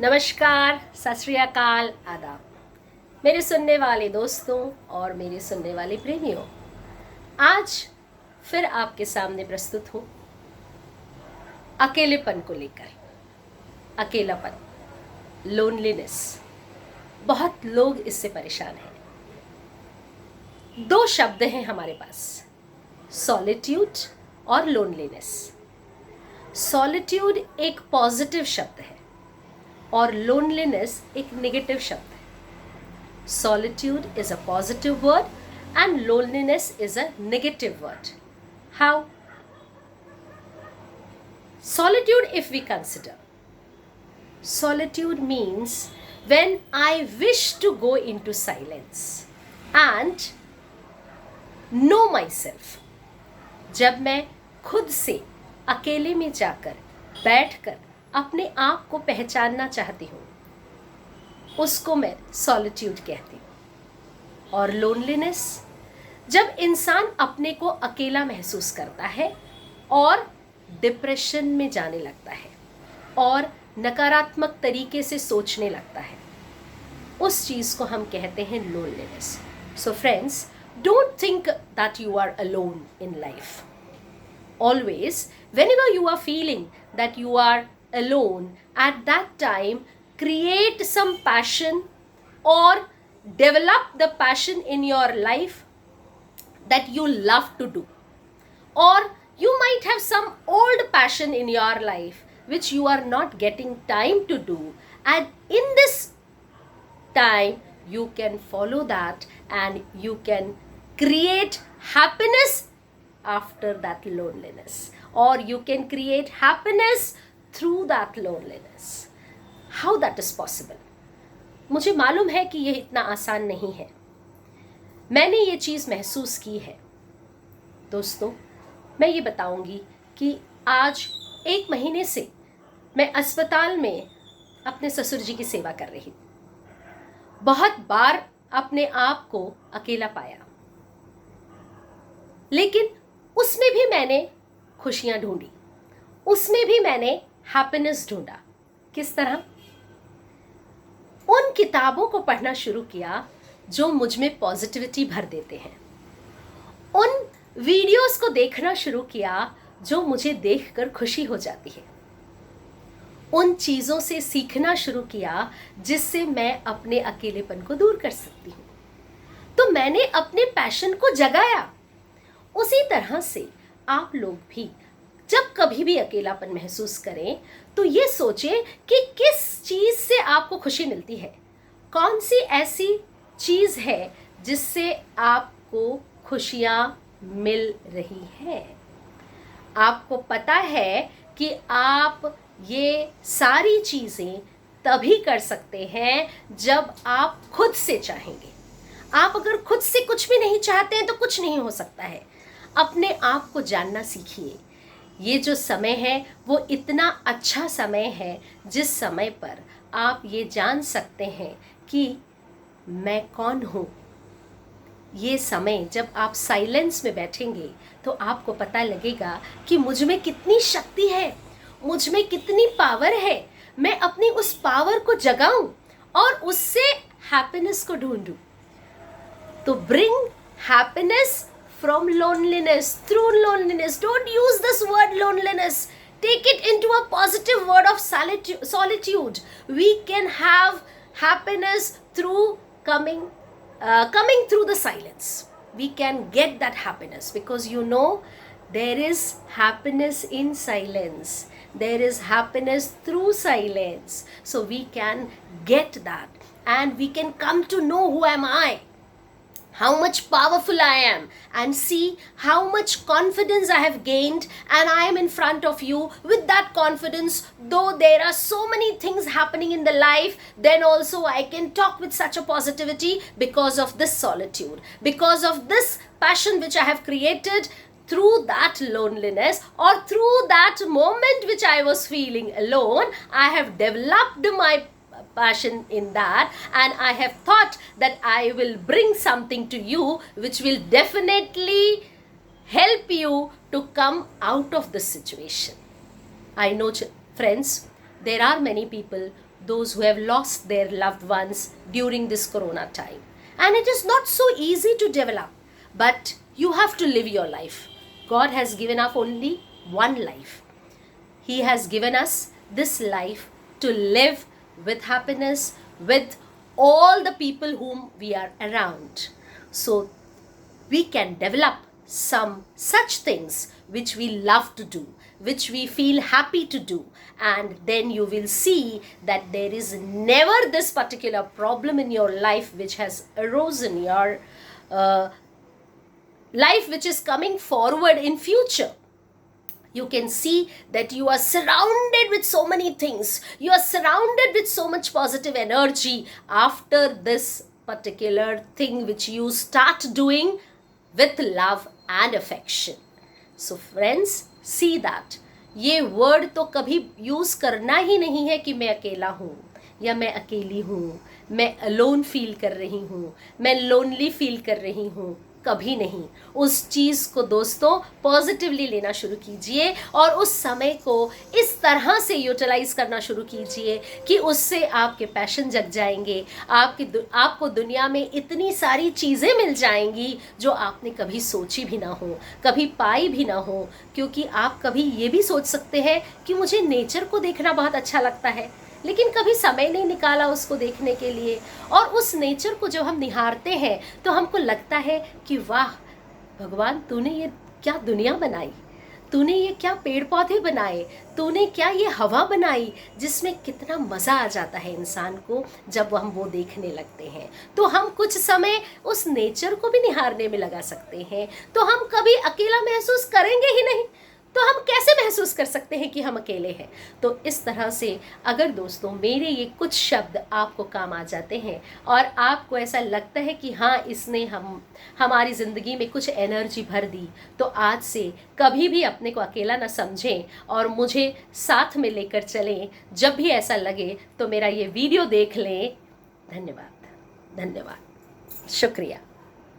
नमस्कार, सत श्री अकाल, आदाब मेरे सुनने वाले दोस्तों और मेरे सुनने वाले प्रेमियों। आज फिर आपके सामने प्रस्तुत हूँ अकेलेपन को लेकर। अकेलापन, लोनलीनेस, बहुत लोग इससे परेशान हैं। दो शब्द हैं हमारे पास, सॉलिट्यूड और लोनलीनेस। सॉलिट्यूड एक पॉजिटिव शब्द है और लोनलीनेस एक नेगेटिव शब्द है। Solitude is a positive word and loneliness is a negative word. How? Solitude, if we consider, solitude means when I wish to go into silence and know myself. जब मैं खुद से अकेले में जाकर बैठकर अपने आप को पहचानना चाहती हूँ, उसको मैं सॉलिट्यूड कहती हूँ। और लोनलीनेस, जब इंसान अपने को अकेला महसूस करता है और डिप्रेशन में जाने लगता है और नकारात्मक तरीके से सोचने लगता है, उस चीज़ को हम कहते हैं loneliness. So friends, don't think that you are alone in life. Always, whenever you are feeling that you are alone, at that time create some passion or develop the passion in your life that you love to do. Or you might have some old passion in your life which you are not getting time to do, and in this time you can follow that and you can create happiness after that loneliness, or you can create happiness through that loneliness. How that is possible? मुझे मालूम है कि यह इतना आसान नहीं है। मैंने ये चीज़ महसूस की है। दोस्तों, मैं ये बताऊंगी कि आज 1 महीने से मैं अस्पताल में अपने ससुर जी की सेवा कर रही थी। बहुत बार अपने आप को अकेला पाया, लेकिन उसमें भी मैंने खुशियां ढूंढी, उसमें भी मैंने हैप्पीनेस ढूंढा। किस तरह? उन किताबों को पढ़ना शुरू किया जो मुझ में पॉजिटिविटी भर देते हैं। उन वीडियोस को देखना शुरू किया जो मुझे देखकर खुशी हो जाती है। उन चीज़ों से सीखना शुरू किया जिससे मैं अपने अकेलेपन को दूर कर सकती हूँ। तो मैंने अपने पैशन को जगाया। उसी तरह से आप लोग भी जब कभी भी अकेलापन महसूस करें तो ये सोचें कि किस चीज़ से आपको खुशी मिलती है, कौन सी ऐसी चीज़ है जिससे आपको खुशियाँ मिल रही हैं। आपको पता है कि आप ये सारी चीज़ें तभी कर सकते हैं जब आप खुद से चाहेंगे। आप अगर खुद से कुछ भी नहीं चाहते हैं तो कुछ नहीं हो सकता है। अपने आप को जानना सीखिए। ये जो समय है वो इतना अच्छा समय है जिस समय पर आप ये जान सकते हैं कि मैं कौन हूँ। ये समय जब आप साइलेंस में बैठेंगे तो आपको पता लगेगा कि मुझ में कितनी शक्ति है, मुझ में कितनी पावर है। मैं अपनी उस पावर को जगाऊं और उससे हैप्पीनेस को ढूंढूं। तो bring happiness from loneliness, through loneliness. Don't use this word loneliness. Take it into a positive word of solitude. We can have happiness through coming through the silence. We can get that happiness because there is happiness in silence. There is happiness through silence. So we can get that and we can come to know who am I, how much powerful I am, and see how much confidence I have gained, and I am in front of you with that confidence. Though there are so many things happening in the life, then also I can talk with such a positivity because of this solitude, because of this passion which I have created through that loneliness, or through that moment which I was feeling alone. I have developed my passion in that, and I have thought that I will bring something to you which will definitely help you to come out of this situation. I know, friends, there are many people those who have lost their loved ones during this corona time. And it is not so easy to develop, but you have to live your life. God has given us only one life. He has given us this life to live with happiness, with all the people whom we are around. So we can develop some such things which we love to do, which we feel happy to do, and then you will see that there is never this particular problem in your life which has arisen, your life which is coming forward in future. You can see that you are surrounded with so many things. You are surrounded with so much positive energy after this particular thing which you start doing with love and affection. So friends, see that ये word तो कभी use करना ही नहीं है कि मैं अकेला हूँ या मैं अकेली हूँ, मैं अलोन फील कर रही हूँ, मैं लोनली फील कर रही हूँ, कभी नहीं। उस चीज़ को दोस्तों पॉजिटिवली लेना शुरू कीजिए और उस समय को इस तरह से यूटिलाइज करना शुरू कीजिए कि उससे आपके पैशन जग जाएंगे, आपको दुनिया में इतनी सारी चीज़ें मिल जाएंगी जो आपने कभी सोची भी ना हो, कभी पाई भी ना हो। क्योंकि आप कभी ये भी सोच सकते हैं कि मुझे नेचर को देखना बहुत अच्छा लगता है, लेकिन कभी समय नहीं निकाला उसको देखने के लिए। और उस नेचर को जब हम निहारते हैं तो हमको लगता है कि वाह भगवान, तूने ये क्या दुनिया बनाई, तूने ये क्या पेड़ पौधे बनाए, तूने क्या ये हवा बनाई, जिसमें कितना मज़ा आ जाता है इंसान को जब हम वो देखने लगते हैं। तो हम कुछ समय उस नेचर को भी निहारने में लगा सकते हैं, तो हम कभी अकेला महसूस करेंगे ही नहीं। तो हम कैसे महसूस कर सकते हैं कि हम अकेले हैं? तो इस तरह से अगर दोस्तों मेरे ये कुछ शब्द आपको काम आ जाते हैं और आपको ऐसा लगता है कि हाँ, इसने हमारी ज़िंदगी में कुछ एनर्जी भर दी, तो आज से कभी भी अपने को अकेला ना समझें और मुझे साथ में लेकर चलें। जब भी ऐसा लगे तो मेरा ये वीडियो देख लें। धन्यवाद, धन्यवाद, शुक्रिया।